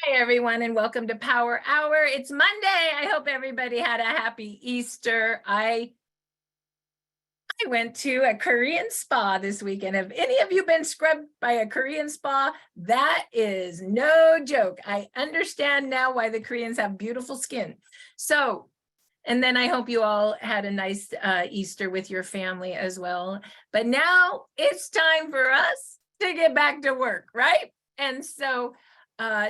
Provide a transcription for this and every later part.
Hi, everyone, and welcome to Power Hour. It's Monday. I hope everybody had a happy Easter. I went to a Korean spa this weekend. Have any of you been scrubbed by a Korean spa? That is no joke. I understand now why the Koreans have beautiful skin. And then I hope you all had a nice Easter with your family as well. But now it's time for us to get back to work, right? And so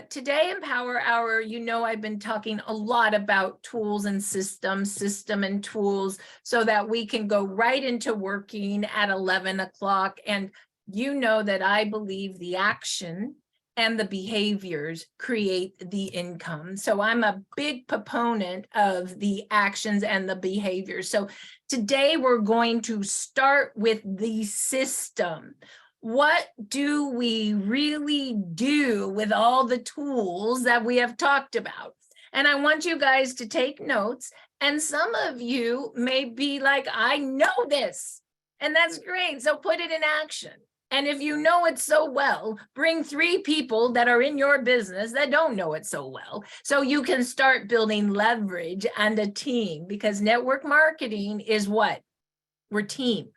today in Power Hour, I've been talking a lot about tools and system and tools so that we can go right into working at 11 o'clock. And you know that I believe the action and the behaviors create the income. So I'm a big proponent of the actions and the behaviors. So today we're going to start with the system. What do we really do with all the tools that we have talked about? And I want you guys to take notes. And some of you may be like, I know this, and that's great. So put it in action. And if you know it so well, bring 3 people that are in your business that don't know it so well, so you can start building leverage and a team, because network marketing is what? We're team,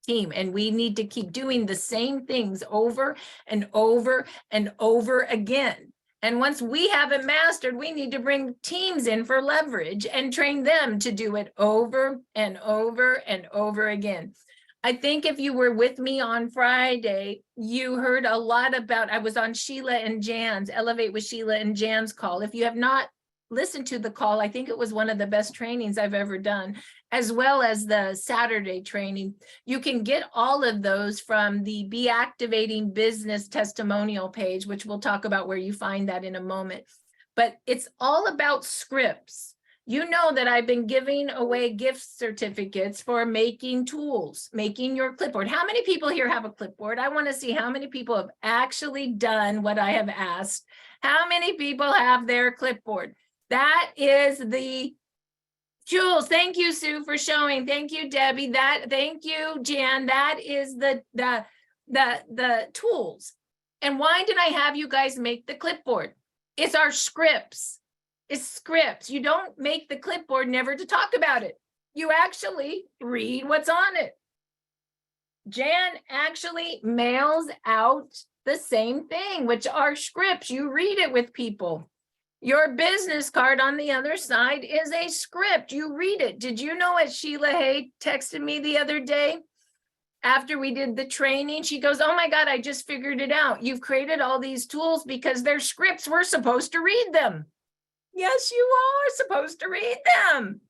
and we need to keep doing the same things over and over and over again. And once we have it mastered, we need to bring teams in for leverage and train them to do it over and over and over again. I think if you were with me on Friday, you heard a lot about, I was on Sheila and Jan's, Elevate with Sheila and Jan's call. If you have not listened to the call, I think it was one of the best trainings I've ever done, as well as the Saturday training. You can get all of those from the BeActivating business testimonial page, which we'll talk about where you find that in a moment. But it's all about scripts. You know that I've been giving away gift certificates for making tools, making your clipboard. How many people here have a clipboard? I want to see how many people have actually done what I have asked. How many people have their clipboard? That is the Jules. Thank you, Sue, for showing. Thank you, Debbie. Thank you, Jan. That is the tools. And why did I have you guys make the clipboard? It's our scripts. It's scripts. You don't make the clipboard never to talk about it. You actually read what's on it. Jan actually mails out the same thing, which are scripts. You read it with people. Your business card on the other side is a script. You read it. Did you know what Sheila Hay texted me the other day after we did the training? She goes, oh my God, I just figured it out. You've created all these tools because they're scripts. We're supposed to read them. Yes, you are supposed to read them.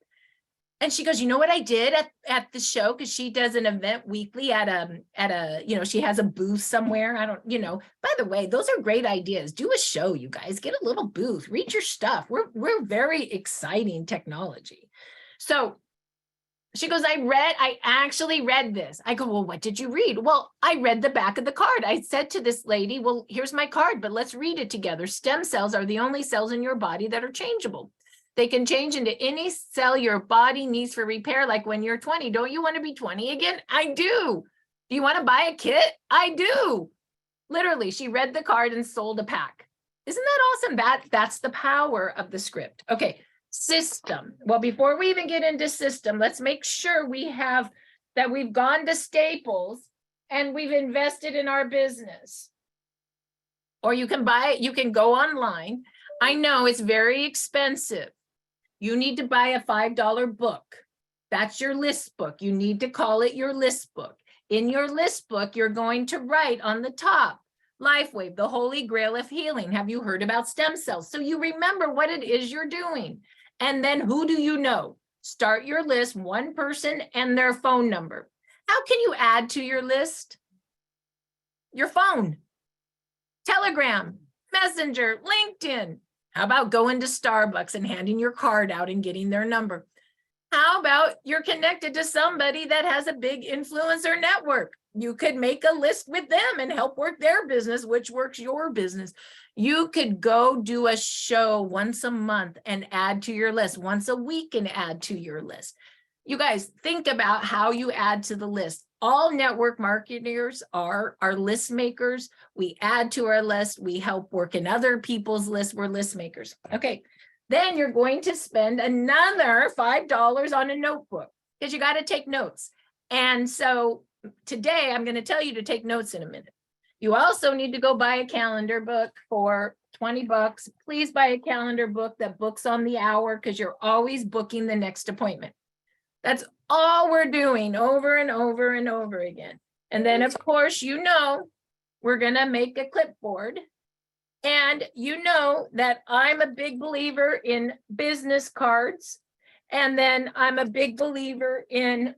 And she goes, you know what I did at the show? Because she does an event weekly at a, she has a booth somewhere. I don't, by the way, those are great ideas. Do a show, you guys, get a little booth, read your stuff. We're very exciting technology. So she goes, I actually read this. I go, well, what did you read? Well, I read the back of the card. I said to this lady, well, here's my card, but let's read it together. Stem cells are the only cells in your body that are changeable. They can change into any cell your body needs for repair, like when you're 20. Don't you want to be 20 again? I do. Do you want to buy a kit? I do. Literally, she read the card and sold a pack. Isn't that awesome? That's the power of the script. Okay. System. Well, before we even get into system, let's make sure we've gone to Staples and we've invested in our business. Or you can buy it, you can go online. I know it's very expensive. You need to buy a $5 book. That's your list book. You need to call it your list book. In your list book, you're going to write on the top, Lifewave, the holy grail of healing. Have you heard about stem cells? So you remember what it is you're doing. And then who do you know? Start your list, one person and their phone number. How can you add to your list? Your phone, Telegram, Messenger, LinkedIn. How about going to Starbucks and handing your card out and getting their number? How about you're connected to somebody that has a big influencer network? You could make a list with them and help work their business, which works your business. You could go do a show once a month and add to your list, once a week and add to your list. You guys think about how you add to the list. all network marketers are list makers. We add to our list. We help work in other people's lists. We're list makers. Okay. Then you're going to spend another $5 on a notebook because you got to take notes. And so today I'm going to tell you to take notes in a minute. You also need to go buy a calendar book for $20. Please buy a calendar book that books on the hour because you're always booking the next appointment. That's all we're doing over and over and over again. And then, of course, we're going to make a clipboard. And you know that I'm a big believer in business cards. And then I'm a big believer in,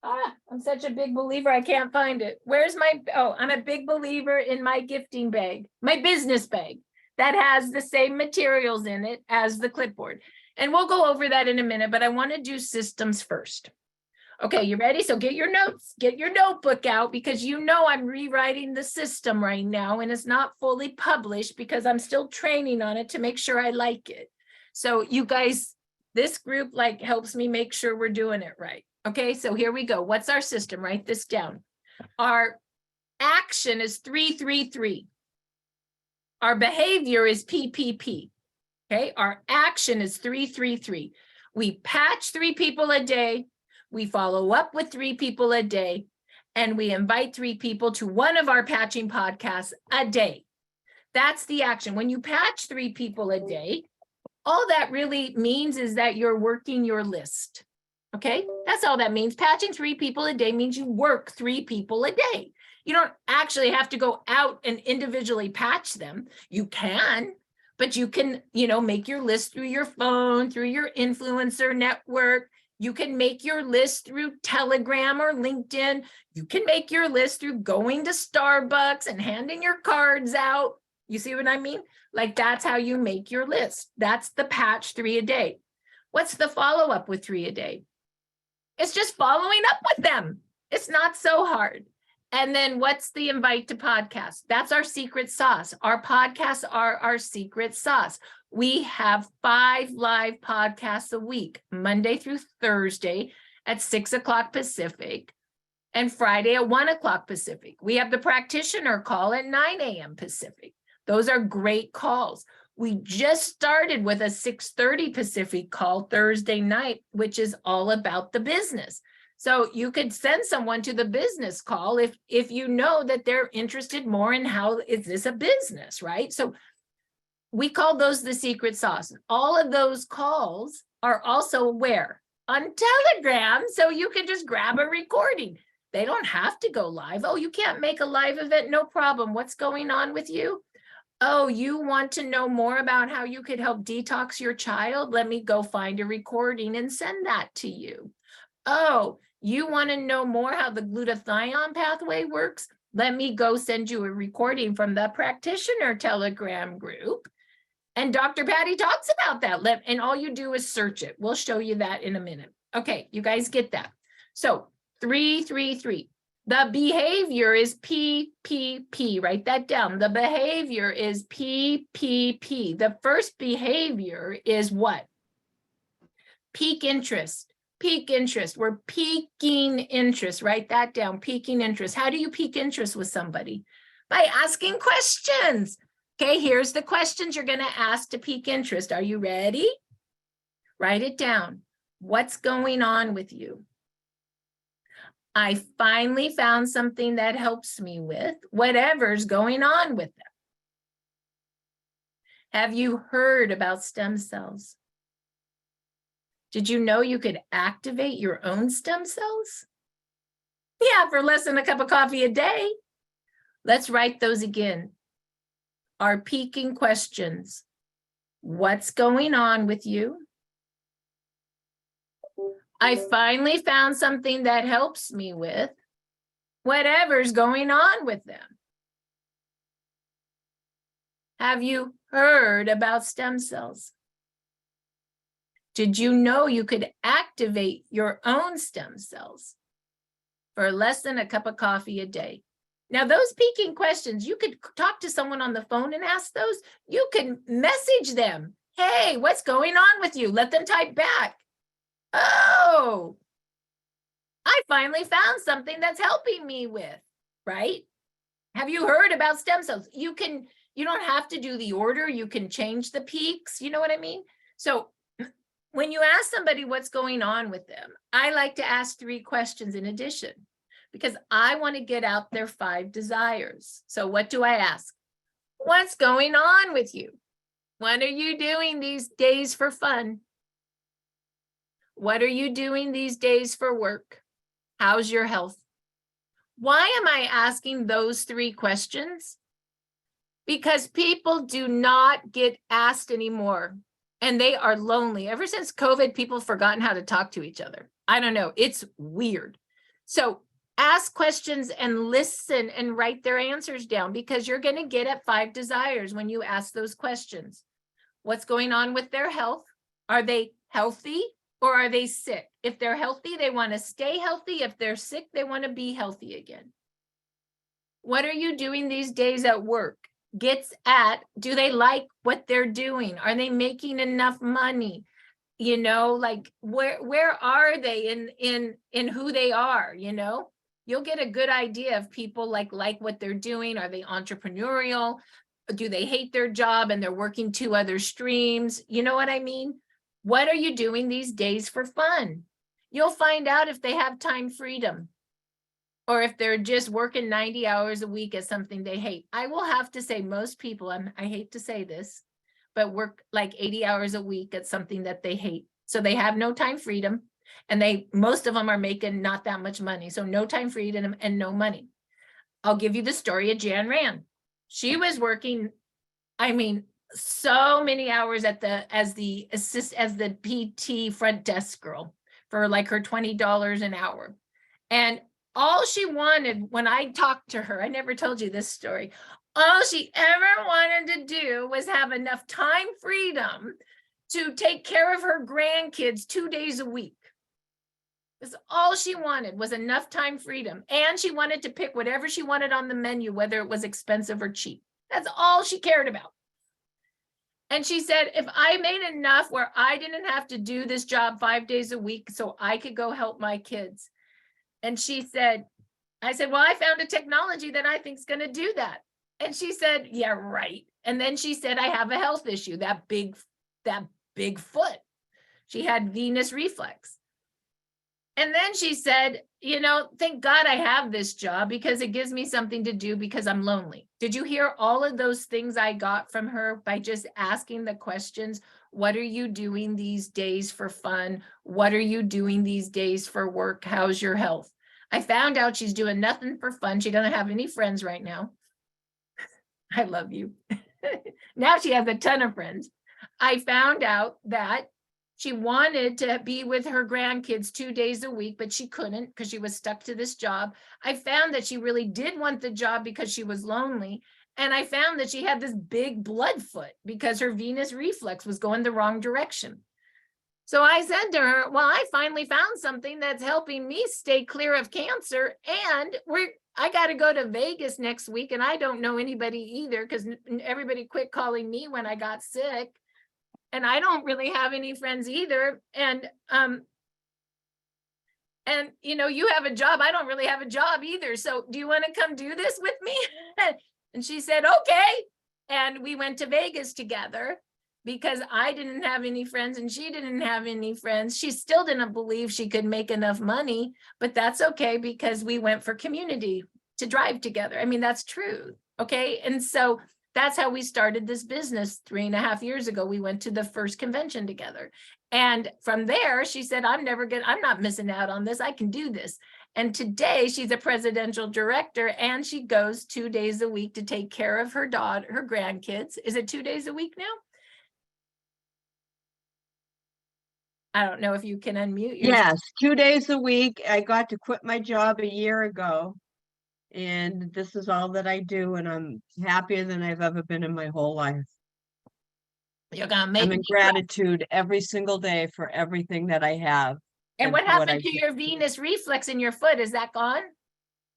I'm such a big believer, I can't find it. I'm a big believer in my gifting bag, my business bag that has the same materials in it as the clipboard. And we'll go over that in a minute, but I want to do systems first. Okay, you ready? So get your notes, get your notebook out because I'm rewriting the system right now and it's not fully published because I'm still training on it to make sure I like it. So you guys, this group helps me make sure we're doing it right. Okay, so here we go. What's our system? Write this down. Our action is 333. Our behavior is PPP. Okay, our action is 333. We patch 3 people a day. We follow up with 3 people a day. And we invite 3 people to one of our patching podcasts a day. That's the action. When you patch 3 people a day, all that really means is that you're working your list. Okay, that's all that means. Patching 3 people a day means you work 3 people a day. You don't actually have to go out and individually patch them. You can, but you can, make your list through your phone, through your influencer network. You can make your list through Telegram or LinkedIn. You can make your list through going to Starbucks and handing your cards out. You see what I mean? That's how you make your list. That's the patch 3 a day. What's the follow-up with 3 a day? It's just following up with them. It's not so hard. And then what's the invite to podcast? That's our secret sauce. Our podcasts are our secret sauce. We have 5 live podcasts a week, Monday through Thursday at 6 o'clock Pacific and Friday at 1 o'clock Pacific. We have the practitioner call at 9 a.m. Pacific. Those are great calls. We just started with a 6:30 Pacific call Thursday night, which is all about the business. So you could send someone to the business call if you know that they're interested more in how is this a business, right? So we call those the secret sauce. All of those calls are also where? On Telegram. So you can just grab a recording. They don't have to go live. Oh, you can't make a live event? No problem. What's going on with you? Oh, you want to know more about how you could help detox your child? Let me go find a recording and send that to you. Oh, you want to know more how the glutathione pathway works? Let me go send you a recording from the practitioner Telegram group. And Dr. Patty talks about that. And all you do is search it. We'll show you that in a minute. Okay, you guys get that. So 333. The behavior is PPP. Write that down. The behavior is PPP. The first behavior is what? Pique interest. Pique interest. We're piquing interest. Write that down. Piquing interest. How do you pique interest with somebody? By asking questions. Okay, here's the questions you're going to ask to pique interest. Are you ready? Write it down. What's going on with you? I finally found something that helps me with whatever's going on with them. Have you heard about stem cells? Did you know you could activate your own stem cells? Yeah, for less than a cup of coffee a day. Let's write those again. Our piquing questions. What's going on with you? I finally found something that helps me with whatever's going on with them. Have you heard about stem cells? Did you know you could activate your own stem cells for less than a cup of coffee a day? Now, those piquing questions, you could talk to someone on the phone and ask those. You can message them. Hey, what's going on with you? Let them type back. Oh, I finally found something that's helping me with, right? Have you heard about stem cells? You don't have to do the order. You can change the peaks. You know what I mean? So when you ask somebody what's going on with them, I like to ask 3 questions in addition, because I want to get out their 5 desires. So what do I ask? What's going on with you? What are you doing these days for fun? What are you doing these days for work? How's your health? Why am I asking those 3 questions? Because people do not get asked anymore, and they are lonely. Ever since COVID, people have forgotten how to talk to each other. I don't know. It's weird. So ask questions and listen and write their answers down, because you're going to get at 5 desires when you ask those questions. What's going on with their health? Are they healthy or are they sick? If they're healthy, they want to stay healthy. If they're sick, they want to be healthy again. What are you doing these days at work? Gets at, do they like what they're doing? Are they making enough money? You know, like where are they in who they are? You know, you'll get a good idea of people like what they're doing. Are they entrepreneurial? Do they hate their job and they're working 2 other streams? You know what I mean? What are you doing these days for fun? You'll find out if they have time freedom, or if they're just working 90 hours a week at something they hate. I will have to say most people, I hate to say this, but work like 80 hours a week at something that they hate. So they have no time freedom, and most of them are making not that much money. So no time freedom and no money. I'll give you the story of Jan Rand. She was working, I mean, so many hours as the PT front desk girl for like her $20 an hour. And all she wanted, when I talked to her, I never told you this story, all she ever wanted to do was have enough time freedom to take care of her grandkids 2 days a week. That's all she wanted, was enough time freedom. And she wanted to pick whatever she wanted on the menu, whether it was expensive or cheap. That's all she cared about. And she said, if I made enough where I didn't have to do this job 5 days a week so I could go help my kids. And she said, I said, well, I found a technology that I think is going to do that. And she said, yeah, right. And then she said, I have a health issue, that big foot. She had venous reflex. And then she said, you know, thank God I have this job because it gives me something to do because I'm lonely. Did you hear all of those things I got from her by just asking the questions? What are you doing these days for fun? What are you doing these days for work? How's your health? I found out she's doing nothing for fun. She doesn't have any friends right now. I love you. Now she has a ton of friends. I found out that she wanted to be with her grandkids 2 days a week, but she couldn't because she was stuck to this job. I found that she really did want the job because she was lonely. And I found that she had this big blood foot because her venous reflex was going the wrong direction. So I said to her, well, I finally found something that's helping me stay clear of cancer. And I got to go to Vegas next week. And I don't know anybody either because everybody quit calling me when I got sick. And I don't really have any friends either. And you know, you have a job. I don't really have a job either. So do you want to come do this with me? And she said, okay. And we went to Vegas together because I didn't have any friends and she didn't have any friends. She still didn't believe she could make enough money, but that's okay because we went for community to drive together. I mean, that's true. Okay. And so that's how we started this business 3.5 years ago. We went to the first convention together. And from there, she said, I'm not missing out on this. I can do this. And today she's a presidential director and she goes 2 days a week to take care of her daughter, her grandkids. Is it 2 days a week now? I don't know if you can unmute yourself. Yes, 2 days a week. I got to quit my job a year ago. And this is all that I do, and I'm happier than I've ever been in my whole life. You're gonna make I'm in gratitude every single day for everything that I have. And what happened to your venous reflex in your foot? Is that gone?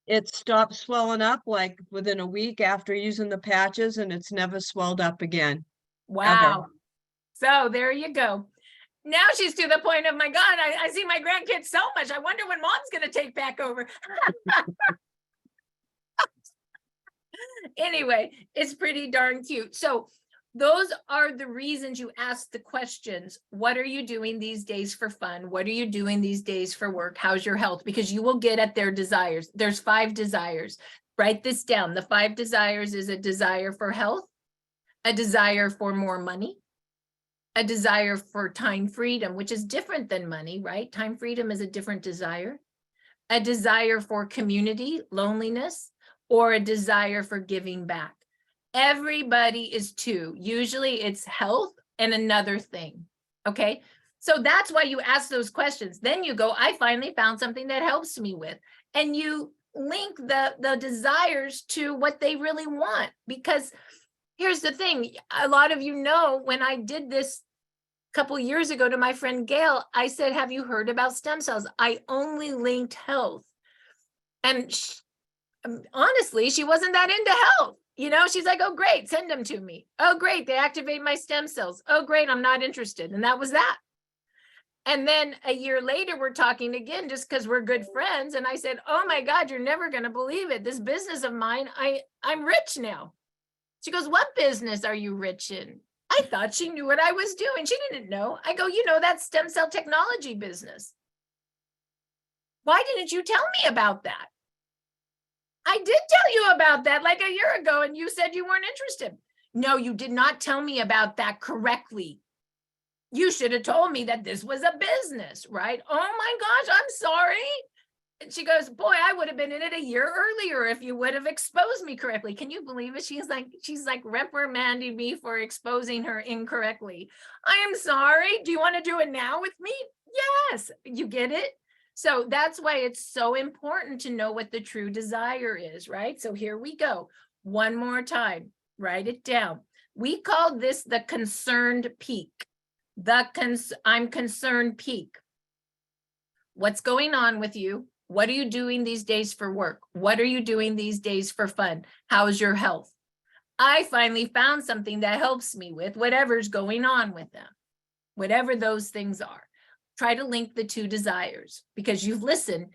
It stopped swelling up like within a week after using the patches, and it's never swelled up again. Wow. Ever. So there you go. Now she's to the point of, my God, I see my grandkids so much. I wonder when mom's going to take back over. Anyway, it's pretty darn cute. So those are the reasons you ask the questions. What are you doing these days for fun? What are you doing these days for work? How's your health? Because you will get at their desires. There's 5 desires. Write this down. The 5 desires is a desire for health, a desire for more money, a desire for time freedom, which is different than money, right? Time freedom is a different desire. A desire for community, loneliness, or a desire for giving back. Everybody is 2. Usually it's health and another thing. Okay. So that's why you ask those questions. Then you go, I finally found something that helps me with. And you link the desires to what they really want. Because here's the thing. A lot of you know, when I did this a couple of years ago to my friend Gail, I said, have you heard about stem cells? I only linked health. And honestly, she wasn't that into health. You know, she's like, oh, great, send them to me. Oh, great, they activate my stem cells. Oh, great, I'm not interested. And that was that. And then a year later, we're talking again just because we're good friends. And I said, oh my God, you're never going to believe it. This business of mine, I'm rich now. She goes, what business are you rich in? I thought she knew what I was doing. She didn't know. I go, you know, that stem cell technology business. Why didn't you tell me about that? I did tell you about that like a year ago, and you said you weren't interested. No, you did not tell me about that correctly. You should have told me that this was a business, right? Oh my gosh, I'm sorry. And she goes, boy, I would have been in it a year earlier if you would have exposed me correctly. Can you believe it? She's like reprimanding me for exposing her incorrectly. I am sorry. Do you want to do it now with me? Yes. You get it? So that's why it's so important to know what the true desire is, right? So here we go. One more time, write it down. We call this the concerned pique. I'm concerned pique. What's going on with you? What are you doing these days for work? What are you doing these days for fun? How's your health? I finally found something that helps me with whatever's going on with them, whatever those things are. Try to link the 2 desires because you've listened,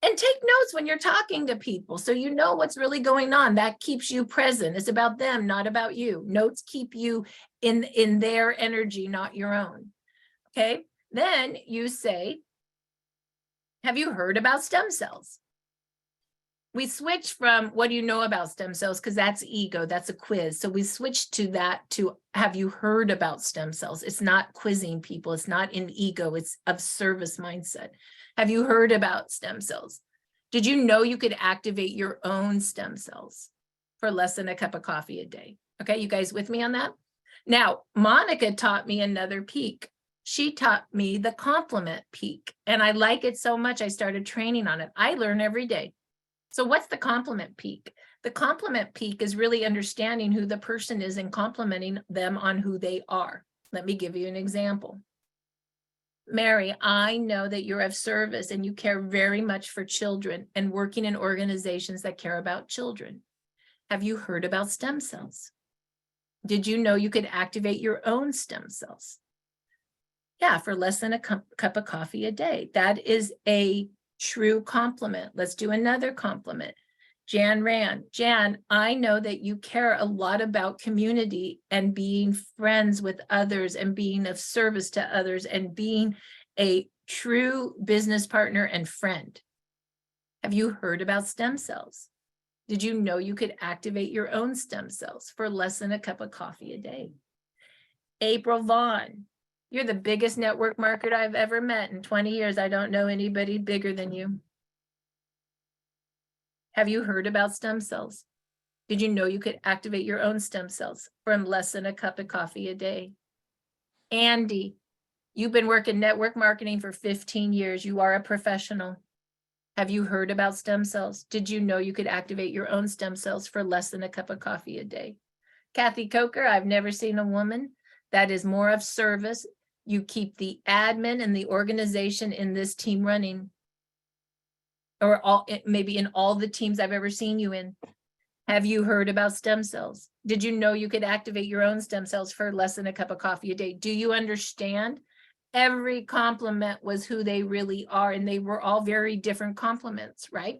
and take notes when you're talking to people so you know what's really going on. That keeps you present. It's about them, not about you. Notes keep you in their energy, not your own. Okay. Then you say, have you heard about stem cells? We switch from what do you know about stem cells? Because that's ego, that's a quiz. So we switched to that to have you heard about stem cells? It's not quizzing people. It's not in ego. It's of service mindset. Have you heard about stem cells? Did you know you could activate your own stem cells for less than a cup of coffee a day? Okay, you guys with me on that? Now, Monica taught me another pique. She taught me the compliment pique, and I like it so much I started training on it. I learn every day. So what's the compliment pique? The compliment pique is really understanding who the person is and complimenting them on who they are. Let me give you an example. Mary, I know that you're of service and you care very much for children and working in organizations that care about children. Have you heard about stem cells? Did you know you could activate your own stem cells? Yeah, for less than a cup of coffee a day. That is a true compliment. Let's do another compliment. Jan Rand. Jan, I know that you care a lot about community and being friends with others and being of service to others and being a true business partner and friend. Have you heard about stem cells? Did you know you could activate your own stem cells for less than a cup of coffee a day? April Vaughn. You're the biggest network marketer I've ever met. In 20 years, I don't know anybody bigger than you. Have you heard about stem cells? Did you know you could activate your own stem cells from less than a cup of coffee a day? Andy, you've been working network marketing for 15 years. You are a professional. Have you heard about stem cells? Did you know you could activate your own stem cells for less than a cup of coffee a day? Kathy Coker, I've never seen a woman that is more of service. You keep the admin and the organization in this team running, or maybe in all the teams I've ever seen you in. Have you heard about stem cells? Did you know you could activate your own stem cells for less than a cup of coffee a day? Do you understand Every compliment was who they really are, and they were all very different compliments, right?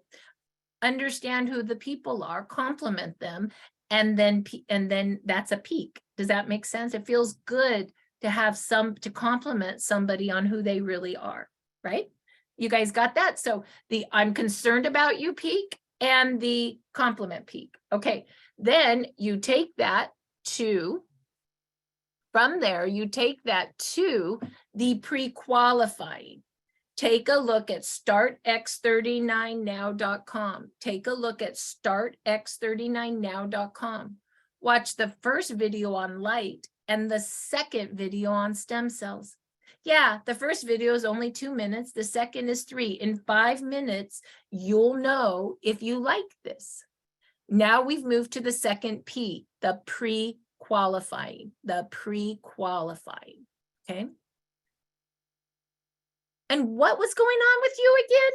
Understand who the people are, compliment them, and then that's a peak. Does that make sense? It feels good to have to compliment somebody on who they really are, right? You guys got that? So the I'm concerned about you peak and the compliment peak. Okay, then you take that to, from there, you take that to the pre-qualifying. Take a look at startx39now.com. Take a look at startx39now.com. Watch the first video on light and the second video on stem cells. Yeah, the first video is only 2 minutes. The second is 3. In 5 minutes, you'll know if you like this. Now we've moved to the second P, the pre-qualifying, okay? And what was going on with you again?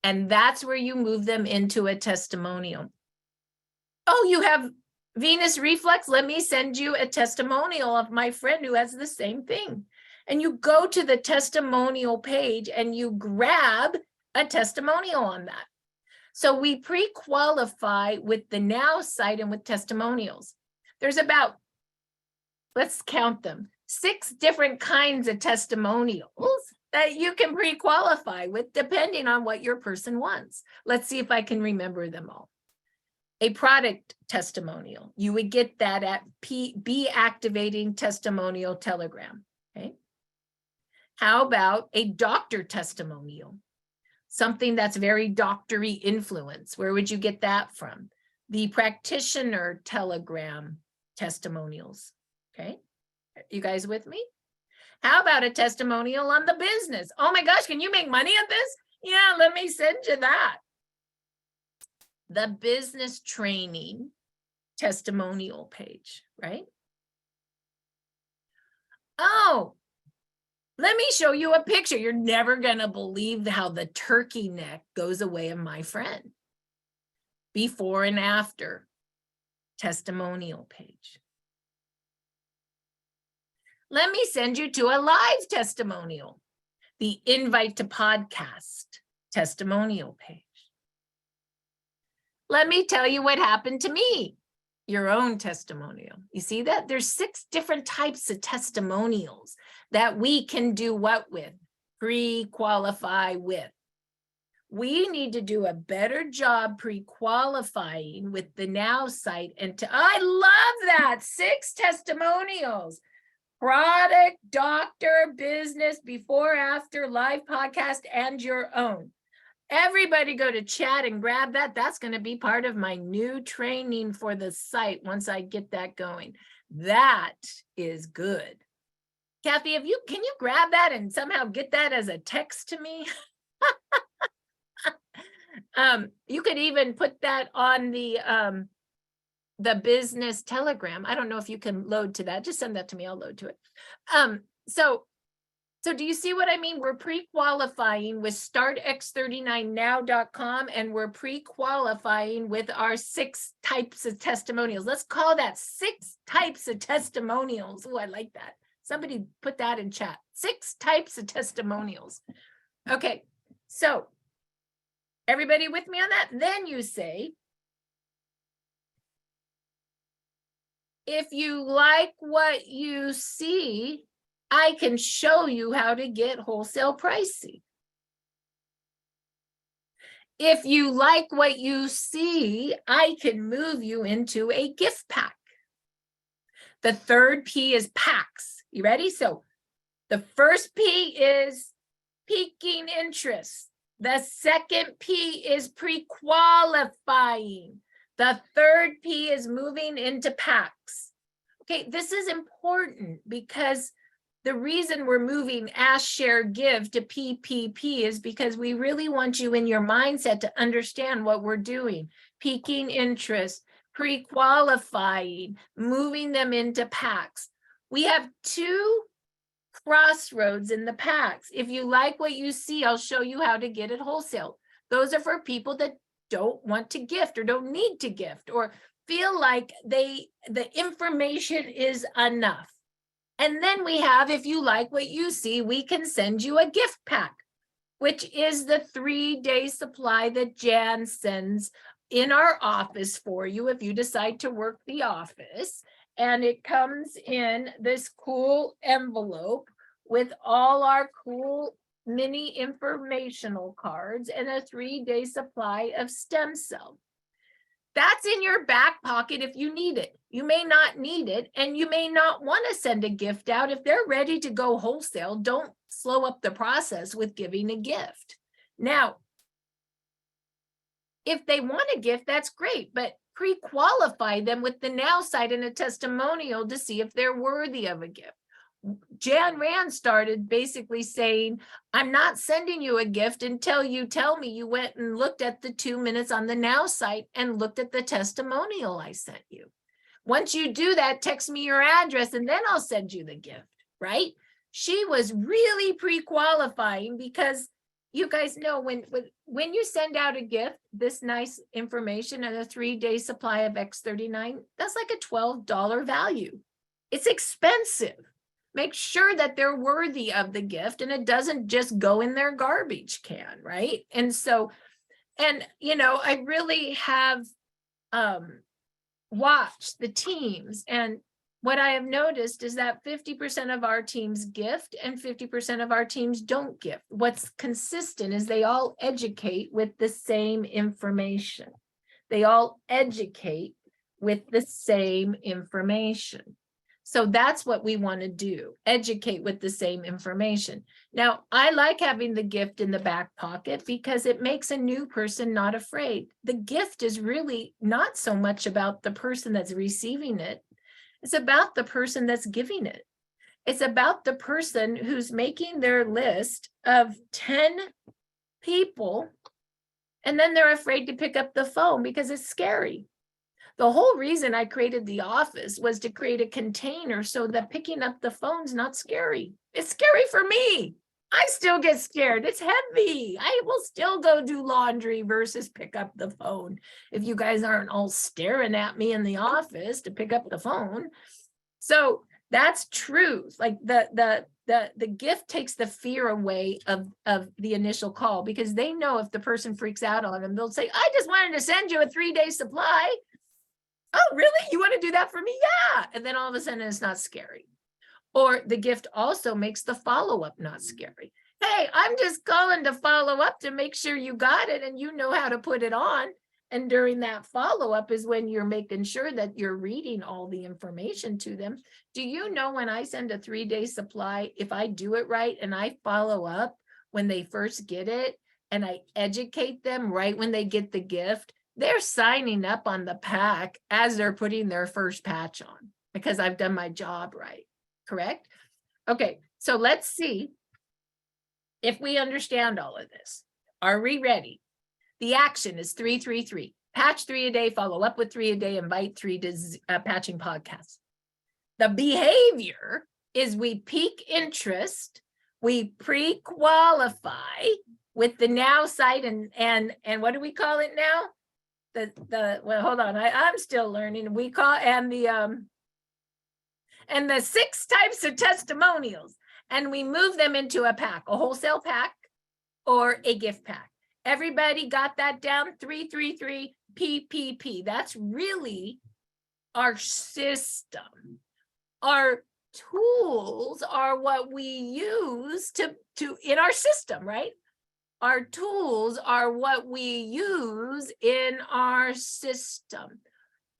And that's where you move them into a testimonial. Oh, you have venous reflux? Let me send you a testimonial of my friend who has the same thing. And you go to the testimonial page and you grab a testimonial on that. So we pre-qualify with the now site and with testimonials. There's about, let's count them, 6 different kinds of testimonials that you can pre-qualify with depending on what your person wants. Let's see if I can remember them all. A product testimonial, you would get that at BeActivating testimonial telegram, okay? How about a doctor testimonial? Something that's very doctory influence. Where would you get that from? The practitioner telegram testimonials, okay? You guys with me? How about a testimonial on the business? Oh my gosh, can you make money at this? Yeah, let me send you that. The business training testimonial page, right? Oh, let me show you a picture. You're never gonna believe how the turkey neck goes away of my friend. Before and after testimonial page. Let me send you to a live testimonial, the invite to podcast testimonial page. Let me tell you what happened to me, your own testimonial. You see that? There's 6 different types of testimonials that we can do what with? Pre-qualify with. We need to do a better job pre-qualifying with the now site. And I love that, 6 testimonials. Product, doctor, business, before, after, live podcast, and your own. Everybody go to chat and grab that. That's going to be part of my new training for the site once I get that going. That is good. Kathy, can you grab that and somehow get that as a text to me? You could even put that on the business telegram. I don't know if you can load to that. Just send that to me. I'll load to it. So do you see what I mean? We're pre-qualifying with startx39now.com, and we're pre-qualifying with our 6 types of testimonials. Let's call that 6 types of testimonials. Oh, I like that. Somebody put that in chat. 6 types of testimonials. Okay, so everybody with me on that? Then you say, if you like what you see, I can show you how to get wholesale pricing. If you like what you see, I can move you into a gift pack. The third P is packs. You ready? So the first P is piquing interest. The second P is pre-qualifying. The third P is moving into packs. Okay, this is important because the reason we're moving Ask, Share, Give to PPP is because we really want you in your mindset to understand what we're doing. Piquing interest, pre-qualifying, moving them into packs. We have 2 crossroads in the packs. If you like what you see, I'll show you how to get it wholesale. Those are for people that don't want to gift or don't need to gift or feel like the information is enough. And then we have, if you like what you see, we can send you a gift pack, which is the 3-day supply that Jan sends in our office for you if you decide to work the office. And it comes in this cool envelope with all our cool mini informational cards and a 3-day supply of stem cell. That's in your back pocket if you need it. You may not need it, and you may not want to send a gift out. If they're ready to go wholesale, don't slow up the process with giving a gift. Now, if they want a gift, that's great, but pre-qualify them with the now site and a testimonial to see if they're worthy of a gift. Jan Rand started basically saying, I'm not sending you a gift until you tell me you went and looked at the 2 minutes on the now site and looked at the testimonial I sent you. Once you do that, text me your address and then I'll send you the gift, right? She was really pre-qualifying because you guys know when you send out a gift, this nice information and a 3-day supply of X39, that's like a $12 value. It's expensive. Make sure that they're worthy of the gift and it doesn't just go in their garbage can, right? And so, and you know, I really have watched the teams, and what I have noticed is that 50% of our teams gift and 50% of our teams don't gift. What's consistent is they all educate with the same information. They all educate with the same information. So that's what we want to do, educate with the same information. Now, I like having the gift in the back pocket because it makes a new person not afraid. The gift is really not so much about the person that's receiving it. It's about the person that's giving it. It's about the person who's making their list of 10 people, and then they're afraid to pick up the phone because it's scary. The whole reason I created the office was to create a container so that picking up the phone's not scary. It's scary for me. I still get scared. It's heavy. I will still go do laundry versus pick up the phone. If you guys aren't all staring at me in the office to pick up the phone. So that's truth. Like the gift takes the fear away of the initial call, because they know if the person freaks out on them, they'll say, I just wanted to send you a 3-day supply. Oh, really? You want to do that for me? Yeah. And then all of a sudden it's not scary. Or the gift also makes the follow-up not scary. Hey, I'm just calling to follow up to make sure you got it and you know how to put it on. And during that follow-up is when you're making sure that you're reading all the information to them. Do you know when I send a 3-day supply, if I do it right and I follow up when they first get it and I educate them right when they get the gift, they're signing up on the pack as they're putting their first patch on because I've done my job right. Correct? Okay, so let's see if we understand all of this. Are we ready? The action is 3-3-3. Patch 3 a day, follow up with 3 a day, invite 3 to patching podcasts. The behavior is we pique interest, we pre-qualify with the now site and what do we call it now? Well, hold on, I'm still learning. We call and the 6 types of testimonials, and we move them into a pack, a wholesale pack or a gift pack. Everybody got that down? 3-3-3 PPP. That's really our system. Our tools are what we use to in our system, right? Our tools are what we use in our system.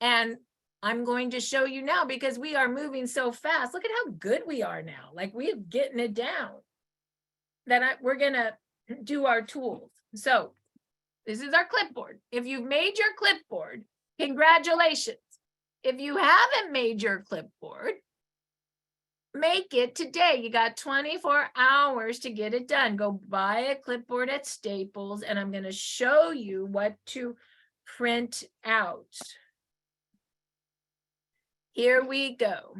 And I'm going to show you now because we are moving so fast. Look at how good we are now. Like we're getting it down. We're going to do our tools. So this is our clipboard. If you've made your clipboard, congratulations. If you haven't made your clipboard, make it today. You got 24 hours to get it done. Go buy a clipboard at Staples, and I'm going to show you what to print out. Here we go.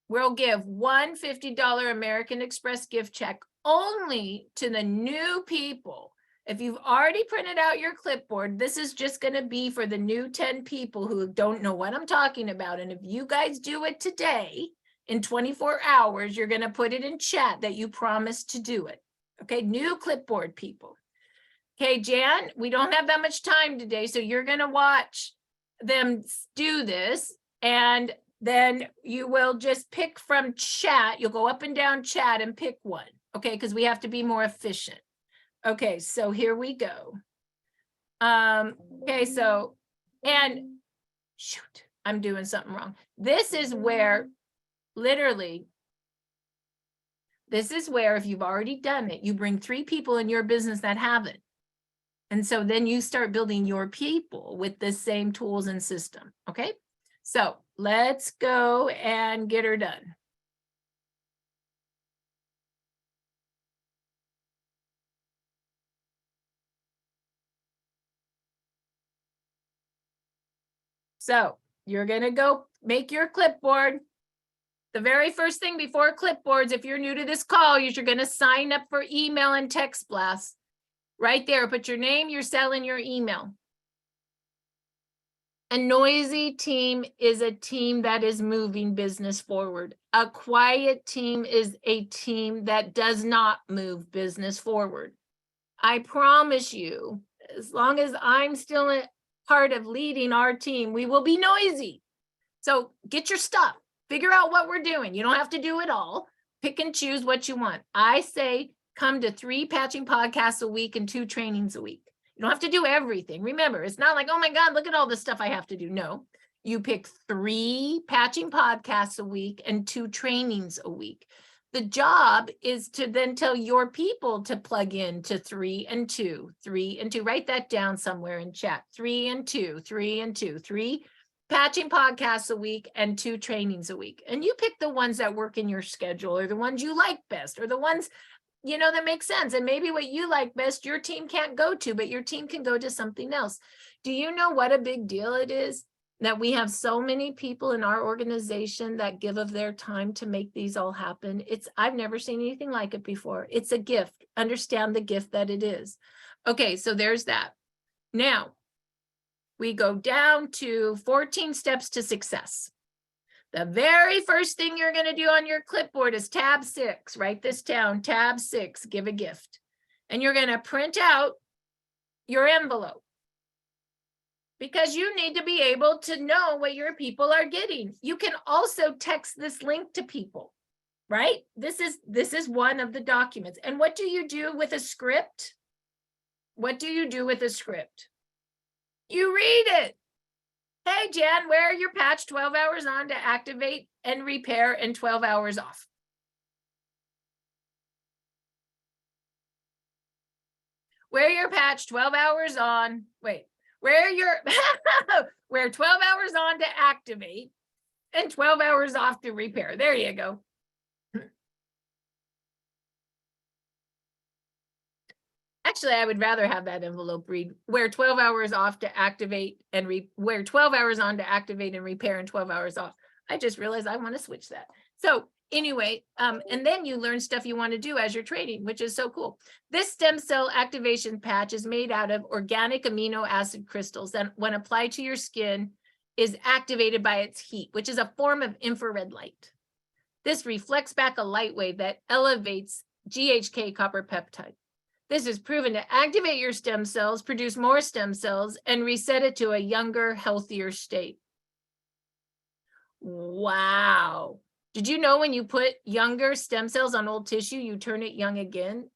We'll give one $50 American Express gift check only to the new people If you've already printed out your clipboard, this is just going to be for the new 10 people who don't know what I'm talking about. And if you guys do it today in 24 hours, you're going to put it in chat that you promised to do it. Okay, new clipboard people. Okay, Jan, we don't have that much time today, so you're going to watch them do this, and then you will just pick from chat. You'll go up and down chat and pick one, okay, because we have to be more efficient. Okay, so here we go. Okay, so, and shoot, I'm doing something wrong. This is where, literally, this is where if you've already done it, you bring 3 people in your business that haven't. And so then you start building your people with the same tools and system, okay? So let's go and get her done. So you're gonna go make your clipboard. The very first thing before clipboards, if you're new to this call, you're gonna sign up for email and text blasts. Right there, put your name, your cell, and your email. A noisy team is a team that is moving business forward. A quiet team is a team that does not move business forward. I promise you, as long as I'm still a part of leading our team, we will be noisy. So get your stuff, figure out what we're doing. You don't have to do it all. Pick and choose what you want. I say, come to 3 patching podcasts a week and 2 trainings a week. You don't have to do everything. Remember, it's not like, oh my God, look at all the stuff I have to do. No, you pick 3 patching podcasts a week and 2 trainings a week. The job is to then tell your people to plug in to 3 and 2, 3 and 2. Write that down somewhere in chat. 3 and 2, 3 and 2, 3 patching podcasts a week and 2 trainings a week. And you pick the ones that work in your schedule, or the ones you like best, or the ones that makes sense. And maybe what you like best, your team can't go to, but your team can go to something else. Do you know what a big deal it is that we have so many people in our organization that give of their time to make these all happen? I've never seen anything like it before. It's a gift. Understand the gift that it is. Okay, so there's that. Now, we go down to 14 steps to success. The very first thing you're going to do on your clipboard is tab 6. Write this down, tab 6, give a gift. And you're going to print out your envelope, because you need to be able to know what your people are getting. You can also text this link to people, right? This is one of the documents. And what do you do with a script? What do you do with a script? You read it. Hey, Jan, wear your patch 12 hours on to activate and repair and 12 hours off. Wear your patch 12 hours on. Wait, wear 12 hours on to activate and 12 hours off to repair. There you go. Actually, I would rather have that envelope read, wear 12 hours off to activate and wear 12 hours on to activate and repair and 12 hours off. I just realized I want to switch that. So anyway, and then you learn stuff you want to do as you're trading, which is so cool. This stem cell activation patch is made out of organic amino acid crystals that, when applied to your skin, is activated by its heat, which is a form of infrared light. This reflects back a light wave that elevates GHK copper peptide. This is proven to activate your stem cells, produce more stem cells, and reset it to a younger, healthier state. Wow. Did you know when you put younger stem cells on old tissue, you turn it young again?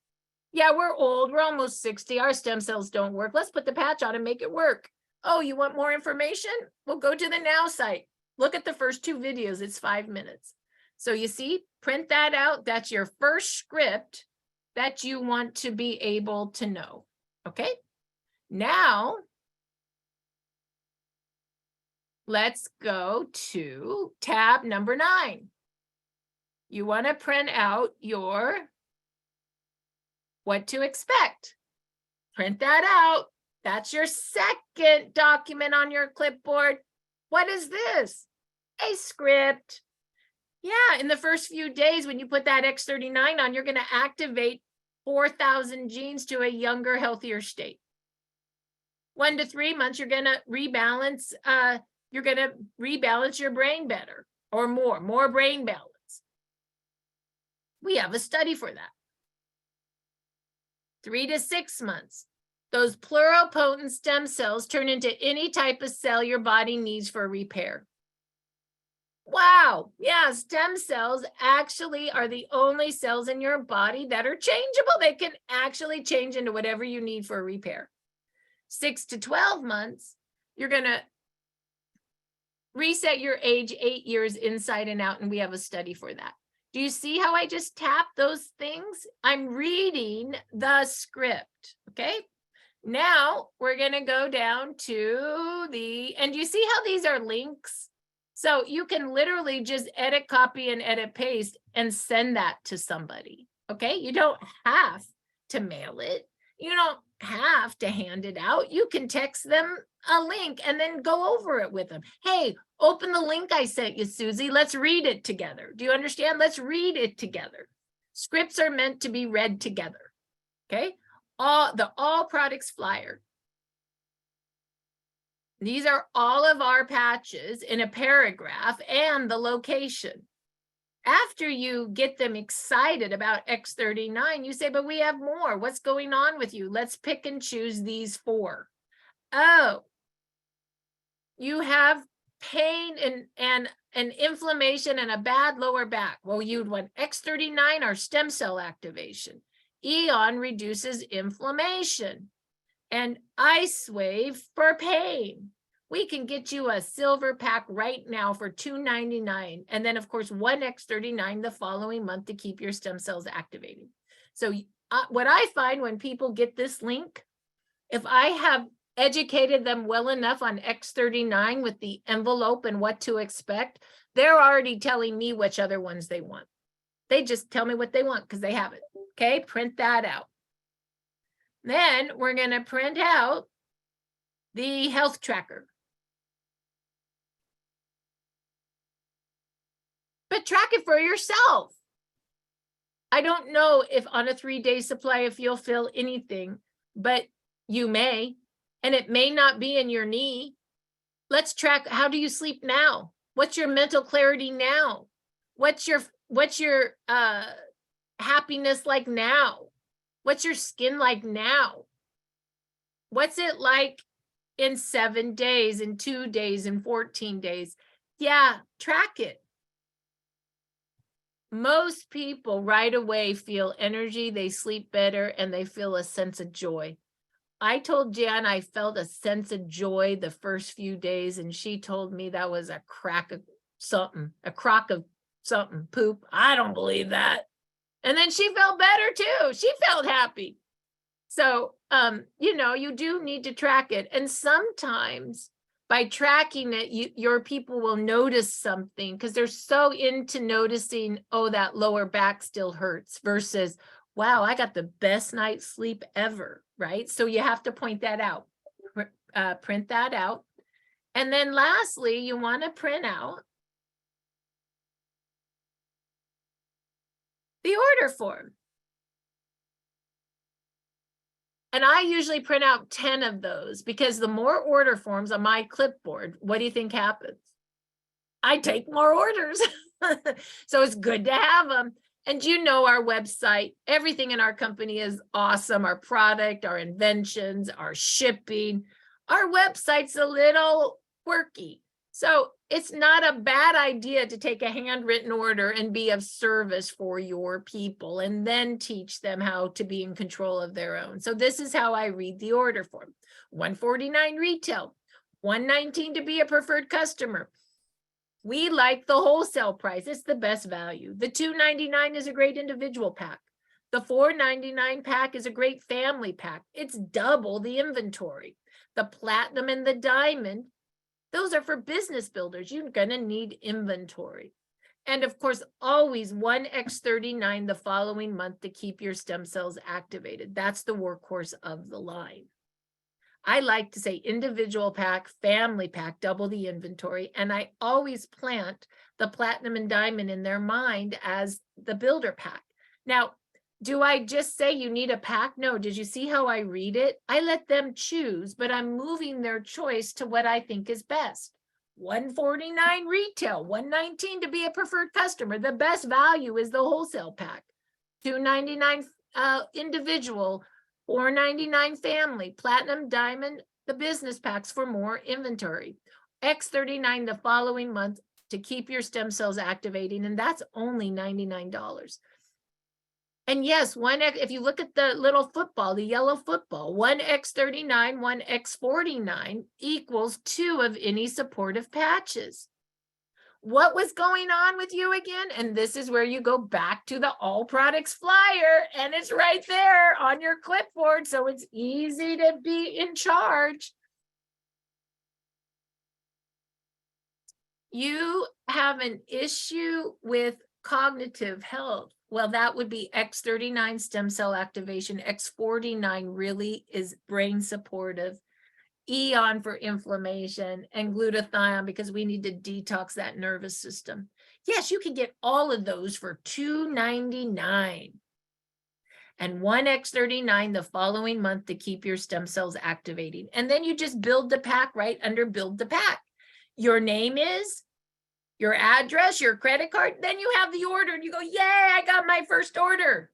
Yeah, we're old. We're almost 60. Our stem cells don't work. Let's put the patch on and make it work. Oh, you want more information? Well, go to the Now site. Look at the first 2 videos. It's 5 minutes. So you see, print that out. That's your first script that you want to be able to know. Okay, now let's go to tab number 9. You want to print out your what to expect. Print that out. That's your second document on your clipboard. What is this? A script. Yeah, in the first few days when you put that X39 on, you're going to activate 4,000 genes to a younger, healthier state. 1 to 3 months, you're going to rebalance. You're going to rebalance your brain better or more brain balance. We have a study for that. 3 to 6 months, those pluripotent stem cells turn into any type of cell your body needs for repair. Wow. Yeah, stem cells actually are the only cells in your body that are changeable. They can actually change into whatever you need for a repair. 6 to 12 months, you're going to reset your age 8 years inside and out, and we have a study for that. Do you see how I just tapped those things? I'm reading the script, okay? Now we're going to go down to and you see how these are links? So you can literally just edit, copy, and edit, paste, and send that to somebody, okay? You don't have to mail it. You don't have to hand it out. You can text them a link and then go over it with them. Hey, open the link I sent you, Susie. Let's read it together. Do you understand? Let's read it together. Scripts are meant to be read together, okay? The all products flyer. These are all of our patches in a paragraph and the location. After you get them excited about X39, you say, but we have more. What's going on with you? Let's pick and choose these 4. Oh, you have pain and inflammation and a bad lower back. Well, you'd want X39 or stem cell activation. Eon reduces inflammation. And Lifewave for pain. We can get you a silver pack right now for $2.99. And then, of course, 1X39 the following month to keep your stem cells activating. So what I find when people get this link, if I have educated them well enough on X39 with the envelope and what to expect, they're already telling me which other ones they want. They just tell me what they want because they have it. Okay, print that out. Then we're going to print out the health tracker. But track it for yourself. I don't know if on a 3-day supply, if you'll feel anything, but you may, and it may not be in your knee. Let's track, how do you sleep now? What's your mental clarity now? What's your happiness like now? What's your skin like now? What's it like in 7 days, in 2 days, in 14 days? Yeah, track it. Most people right away feel energy, they sleep better, and they feel a sense of joy. I told Jan I felt a sense of joy the first few days, and she told me that was a crock of something, poop. I don't believe that. And then she felt better too. She felt happy. So, you do need to track it. And sometimes by tracking it, your people will notice something because they're so into noticing, oh, that lower back still hurts versus, wow, I got the best night's sleep ever, right? So you have to point that out, print that out. And then lastly, you want to print out the order form. And I usually print out 10 of those because the more order forms on my clipboard, what do you think happens? I take more orders. So it's good to have them. And our website, everything in our company is awesome. Our product, our inventions, our shipping, our website's a little quirky. So it's not a bad idea to take a handwritten order and be of service for your people and then teach them how to be in control of their own. So this is how I read the order form. $149 retail, $119 to be a preferred customer. We like the wholesale price. It's the best value. The $2.99 is a great individual pack. The $4.99 pack is a great family pack. It's double the inventory. The platinum and the diamond, those are for business builders. You're going to need inventory. And of course, always 1X39 the following month to keep your stem cells activated. That's the workhorse of the line. I like to say individual pack, family pack, double the inventory. And I always plant the platinum and diamond in their mind as the builder pack. Now, Do I just say you need a pack? No. Did you see how I read it? I let them choose, but I'm moving their choice to what I think is best. $149 retail, $119 to be a preferred customer. The best value is the wholesale pack. $299 individual, $499 family, platinum, diamond, the business packs for more inventory. X39 the following month to keep your stem cells activating, and that's only $99. And yes, if you look at the little football, the yellow football, 1X39, 1X49 equals 2 of any supportive patches. What was going on with you again? And this is where you go back to the all products flyer, and it's right there on your clipboard, so it's easy to be in charge. You have an issue with cognitive health. Well, that would be X39 stem cell activation. X49 really is brain supportive. Eon for inflammation, and glutathione because we need to detox that nervous system. Yes, you can get all of those for $299. And 1X39 the following month to keep your stem cells activating. And then you just build the pack right under build the pack. Your name is, your address, your credit card, then you have the order and you go, yay, I got my first order.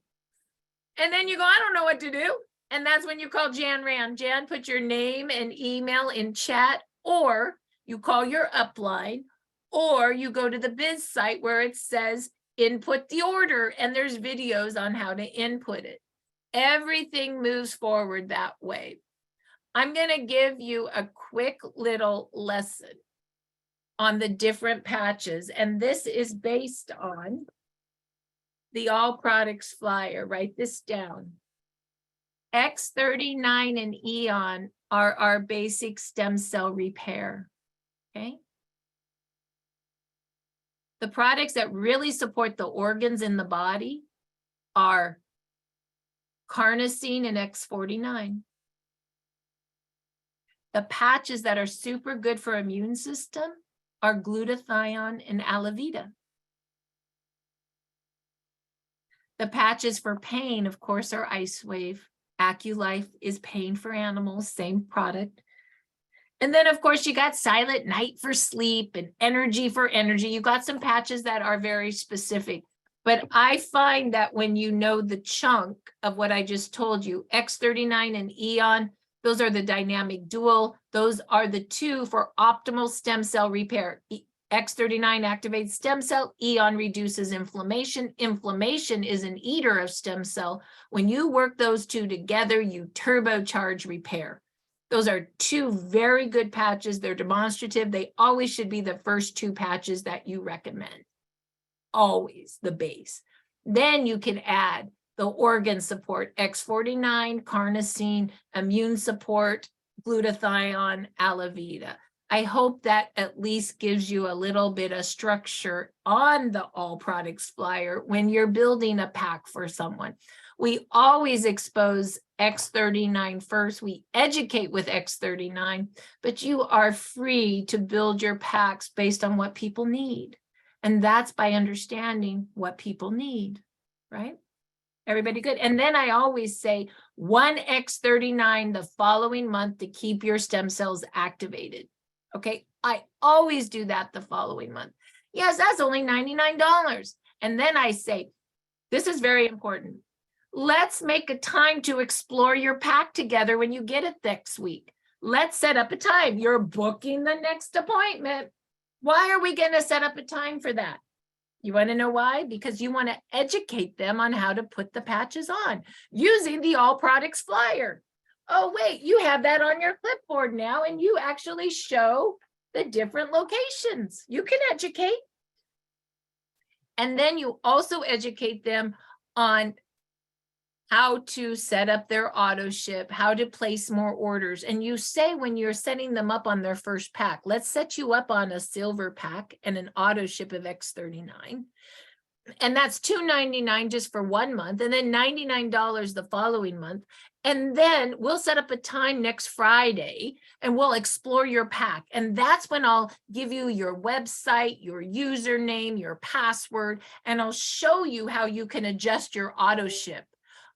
And then you go, I don't know what to do. And that's when you call Jan Rand. Jan, put your name and email in chat, or you call your upline, or you go to the biz site where it says input the order, and there's videos on how to input it. Everything moves forward that way. I'm going to give you a quick little lesson on the different patches, and this is based on the all products flyer. Write this down. X39 and Eon are our basic stem cell repair, okay? The products that really support the organs in the body are carnosine and X49. The patches that are super good for immune system are glutathione and Alavita. The patches for pain, of course, are Icewave. AccuLife is pain for animals, same product. And then, of course, you got Silent Night for sleep and Energy for energy. You got some patches that are very specific. But I find that when you know the chunk of what I just told you, X39 and Eon, those are the dynamic dual. Those are the two for optimal stem cell repair. X39 activates stem cell, Eon reduces inflammation. Inflammation is an eater of stem cell. When you work those two together, you turbocharge repair. Those are two very good patches. They're demonstrative. They always should be the first two patches that you recommend. Always the base. Then you can add the organ support, X49, carnosine, immune support, glutathione, Alavita. I hope that at least gives you a little bit of structure on the all products flyer when you're building a pack for someone. We always expose X39 first. We educate with X39, but you are free to build your packs based on what people need. And that's by understanding what people need, right? Everybody good? And then I always say 1X39 the following month to keep your stem cells activated. Okay, I always do that the following month. Yes, that's only $99. And then I say, this is very important. Let's make a time to explore your pack together when you get it next week. Let's set up a time. You're booking the next appointment. Why are we going to set up a time for that? You want to know why? Because you want to educate them on how to put the patches on using the all products flyer. Oh, wait, you have that on your clipboard now, and you actually show the different locations. You can educate. And then you also educate them on how to set up their auto ship, how to place more orders. And you say when you're setting them up on their first pack, let's set you up on a silver pack and an auto ship of X39. And that's $299 just for 1 month, and then $99 the following month. And then we'll set up a time next Friday and we'll explore your pack. And that's when I'll give you your website, your username, your password, and I'll show you how you can adjust your auto ship.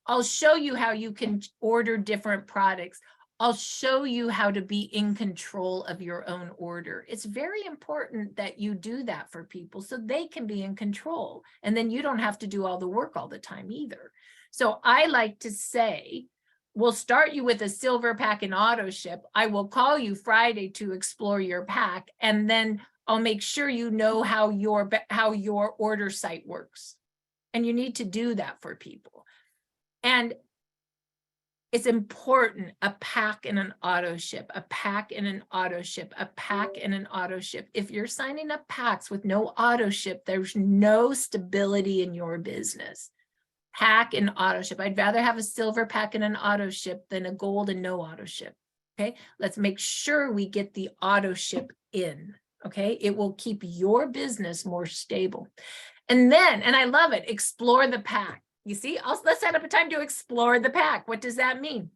I'll show you how you can order different products. I'll show you how to be in control of your own order. It's very important that you do that for people so they can be in control. And then you don't have to do all the work all the time either. So I like to say, we'll start you with a silver pack and auto ship. I will call you Friday to explore your pack, and then I'll make sure you know how your order site works. And you need to do that for people. And it's important, a pack and an auto ship, a pack and an auto ship, a pack and an auto ship. If you're signing up packs with no auto ship, there's no stability in your business. Pack and auto ship. I'd rather have a silver pack and an auto ship than a gold and no auto ship. Okay, let's make sure we get the auto ship in. Okay, it will keep your business more stable. And then, and I love it, explore the pack. You see, let's set up a time to explore the pack. What does that mean?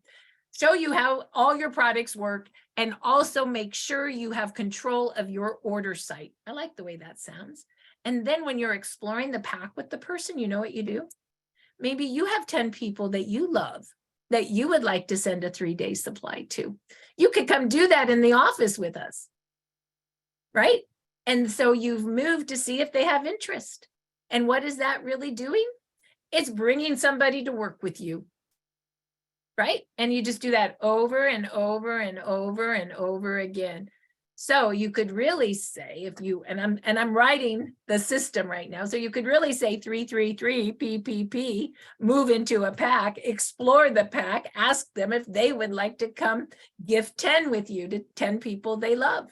Show you how all your products work, and also make sure you have control of your order site. I like the way that sounds. And then when you're exploring the pack with the person, you know what you do? Maybe you have 10 people that you love that you would like to send a 3-day supply to. You could come do that in the office with us, right? And so you've moved to see if they have interest. And what is that really doing? It's bringing somebody to work with you, right? And you just do that over and over and over and over again. So you could really say, if you, and I'm writing the system right now, so you could really say 333 PPP, move into a pack, explore the pack, ask them if they would like to come gift 10 with you to 10 people they love.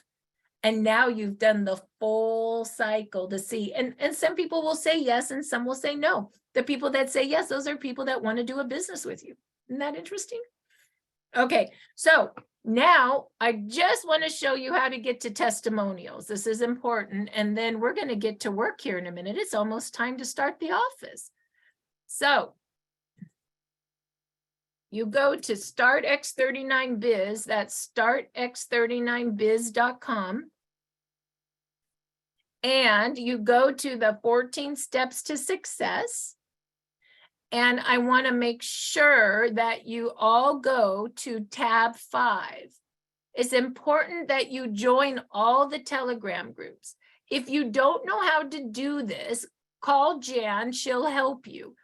And now you've done the full cycle to see, and some people will say yes and some will say no. The people that say yes, those are people that want to do a business with you. Isn't that interesting? Okay, so now I just want to show you how to get to testimonials. This is important. And then we're going to get to work here in a minute. It's almost time to start the office. So you go to Start X39Biz, that's startx39biz.com. And you go to the 14 steps to success. And I want to make sure that you all go to tab 5. It's important that you join all the Telegram groups. If you don't know how to do this, call Jan, she'll help you.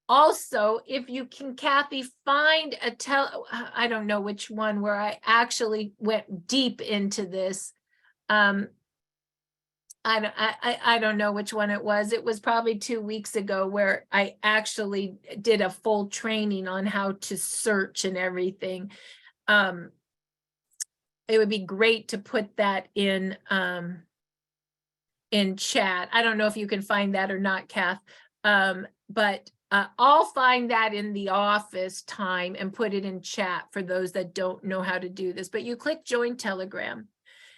Also, if you can, Kathy, find I don't know which one where I actually went deep into this. I don't know which one it was. It was probably 2 weeks ago where I actually did a full training on how to search and everything. It would be great to put that in chat. I don't know if you can find that or not, Kath, but I'll find that in the office time and put it in chat for those that don't know how to do this. But you click join Telegram.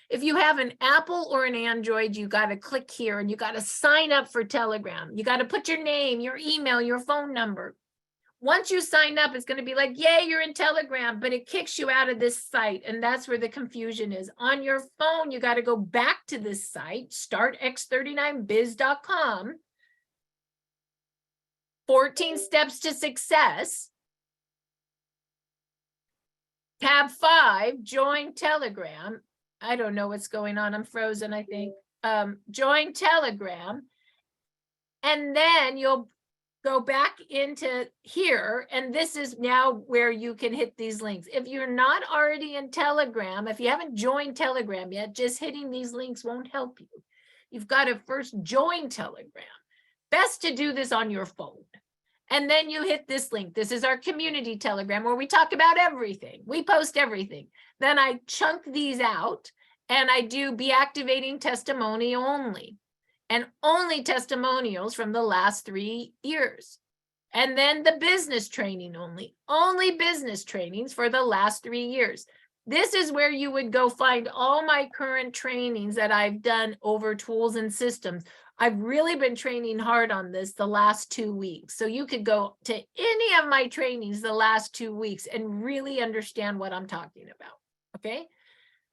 If you have an Apple or an Android, you got to click here and you got to sign up for Telegram. You got to put your name, your email, your phone number. Once you sign up, it's going to be like, yay, you're in Telegram, but it kicks you out of this site. And that's where the confusion is. On your phone, you got to go back to this site, startx39biz.com. 14 steps to success. Tab 5, join Telegram. I don't know what's going on. I'm frozen, I think. Join Telegram. And then you'll go back into here. And this is now where you can hit these links. If you're not already in Telegram, if you haven't joined Telegram yet, just hitting these links won't help you. You've got to first join Telegram. Best to do this on your phone. And then you hit this link. This is our community Telegram where we talk about everything. We post everything. Then I chunk these out and I do BeActivating testimony only, and only testimonials from the last 3 years. And then the business training only business trainings for the last 3 years. This is where you would go find all my current trainings that I've done over tools and systems. I've really been training hard on this the last 2 weeks. So you could go to any of my trainings the last 2 weeks and really understand what I'm talking about, okay?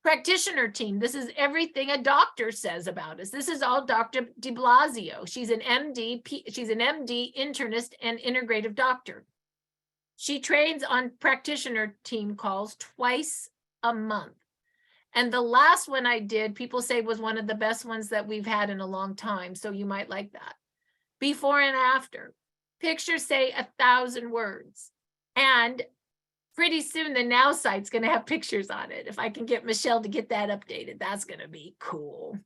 Practitioner team, this is everything a doctor says about us. This is all Dr. de Blasio. She's an MD, internist, and integrative doctor. She trains on practitioner team calls twice a month. And the last one I did, people say was one of the best ones that we've had in a long time. So you might like that. Before and after. Pictures say 1,000 words. And pretty soon the Now site's going to have pictures on it. If I can get Michelle to get that updated, that's going to be cool.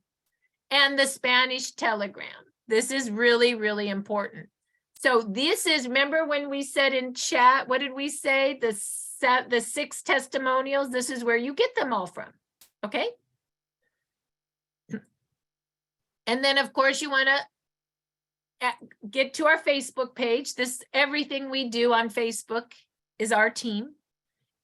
And the Spanish telegram. This is really, really important. So this is, remember when we said in chat, what did we say? The 6 testimonials, this is where you get them all from, okay? And then of course you wanna get to our Facebook page. Everything we do on Facebook is our team.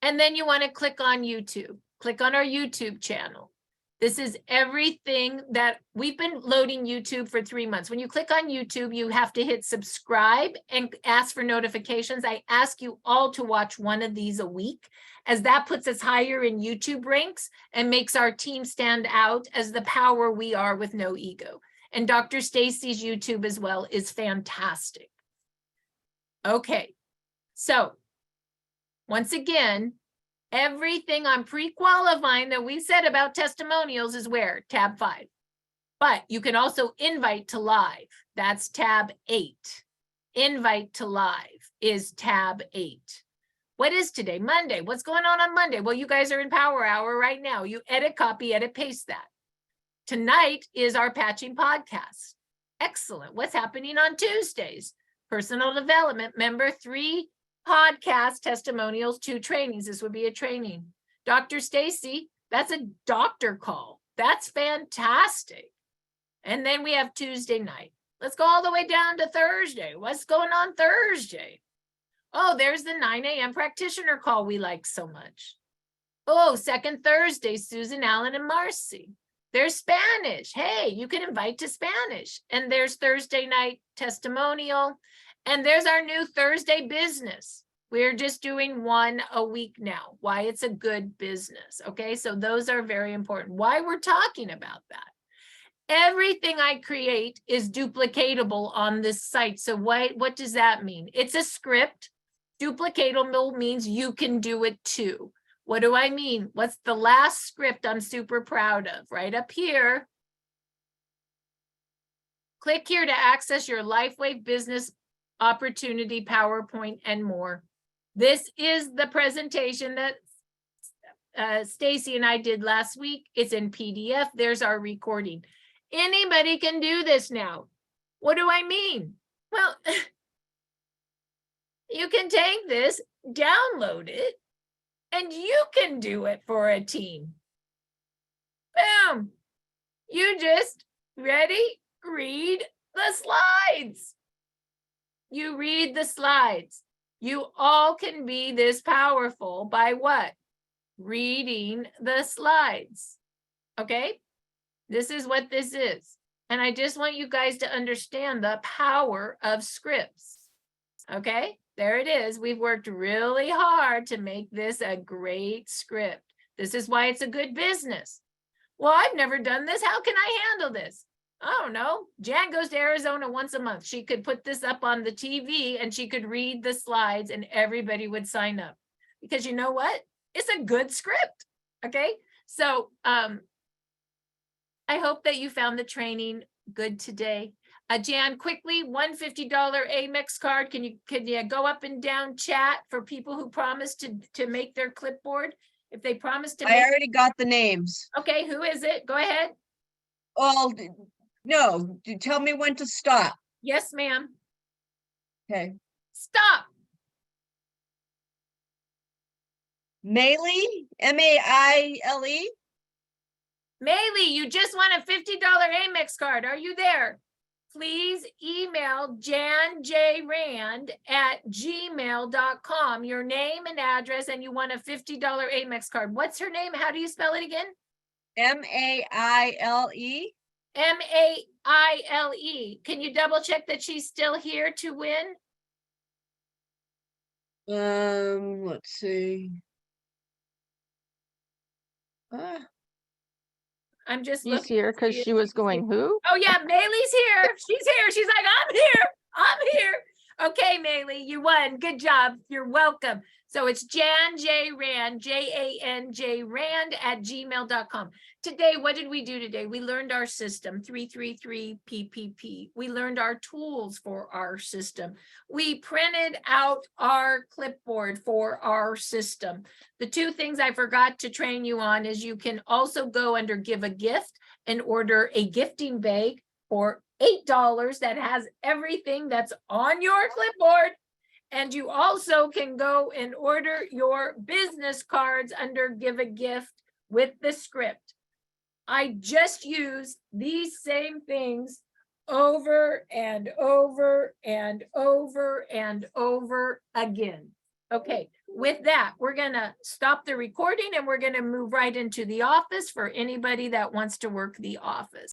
And then you wanna click on YouTube, click on our YouTube channel. This is everything that we've been loading YouTube for 3 months. When you click on YouTube, you have to hit subscribe and ask for notifications. I ask you all to watch one of these a week, as that puts us higher in YouTube ranks and makes our team stand out as the power we are with no ego. And Dr. Stacy's YouTube as well is fantastic. Okay, so once again, everything on pre-qualifying that we said about testimonials is where? Tab 5. But you can also invite to live. That's tab 8. Invite to live is tab 8. What is today? Monday. What's going on Monday? Well, you guys are in Power Hour right now. You edit, copy, edit, paste that. Tonight is our patching podcast. Excellent. What's happening on Tuesdays? Personal development. Member 3 podcast testimonials, 2 trainings. This would be a training. Dr. Stacy, that's a doctor call. That's fantastic. And then we have Tuesday night. Let's go all the way down to Thursday. What's going on Thursday? Oh, there's the 9 a.m. practitioner call we like so much. Oh, second Thursday, Susan, Allen, and Marci. There's Spanish. Hey, you can invite to Spanish. And there's Thursday night testimonial. And there's our new Thursday business. We're just doing 1 a week now. Why it's a good business. Okay, so those are very important. Why we're talking about that. Everything I create is duplicatable on this site. So what does that mean? It's a script. Duplicatable means you can do it too. What do I mean? What's the last script I'm super proud of? Right up here. Click here to access your Lifewave business opportunity, PowerPoint, and more. This is the presentation that Stacy and I did last week. It's in PDF. There's our recording. Anybody can do this now. What do I mean? Well, you can take this, download it, and you can do it for a team. Boom. You just ready? Read the slides. You read the slides. You all can be this powerful by what? Reading the slides. Okay? This is what this is. And I just want you guys to understand the power of scripts. Okay? There it is. We've worked really hard to make this a great script. This is why it's a good business. Well, I've never done this. How can I handle this? I don't know. Jan goes to Arizona once a month. She could put this up on the TV and she could read the slides and everybody would sign up. Because you know what? It's a good script. Okay. So I hope that you found the training good today. Jan, quickly, $150 Amex card. Can you go up and down chat for people who promised to make their clipboard? If they promised to I already got the names. Okay, who is it? Go ahead. Oh, no, tell me when to stop. Yes, ma'am. Okay. Stop. Maile, M-A-I-L-E. Maylee, you just won a $50 Amex card. Are you there? Please email janjrand@gmail.com, your name and address, and you won a $50 Amex card. What's her name? How do you spell it again? M-A-I-L-E. M-A-I-L-E. Can you double check that she's still here to win? Let's see. I'm just She's looking. here because she was going, who? Oh yeah, Maylee's here. She's here. She's like, I'm here. I'm here. Okay, Maylee, you won. Good job. You're welcome. So it's Jan J Rand, J-A-N-J Rand @gmail.com. Today, what did we do today? We learned our system, 333 PPP. We learned our tools for our system. We printed out our clipboard for our system. The two things I forgot to train you on is you can also go under Give a Gift and order a gifting bag for $8 that has everything that's on your clipboard. And you also can go and order your business cards under Give a Gift with the script. I just use these same things over and over and over and over again. Okay, with that, we're gonna stop the recording and we're gonna move right into the office for anybody that wants to work the office.